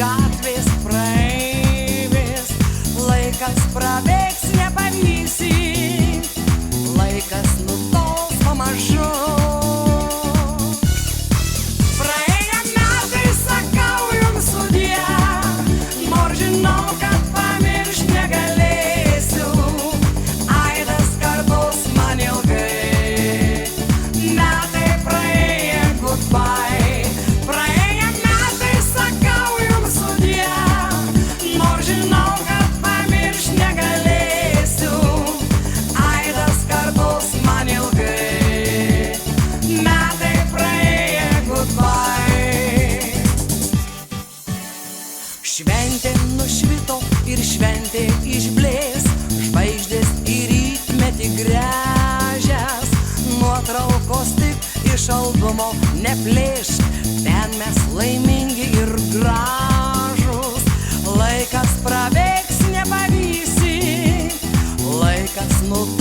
gatvės praeivis, laikas prabėgs nepavysi, laikas nutols pamažu. Praėję metai, sakau jums sudie, nors žinau, kad pamiršt negalėsiu, aidas kartos man ilgai. Metai praėję, goodbye. Praėję metai, sakau jums sudie, nors žinau, kad pamiršt negalėsiu, aidas kartos man ilgai. Metai praėję, goodbye. Šventė nušvito ir šventė išblės, žvaigždės į rytmetį gręžias, nuotraukos tik iš albumo neplėšk, ten mes laimingi ir gražūs. Laikas prabėgs nepavysi, laikas nutols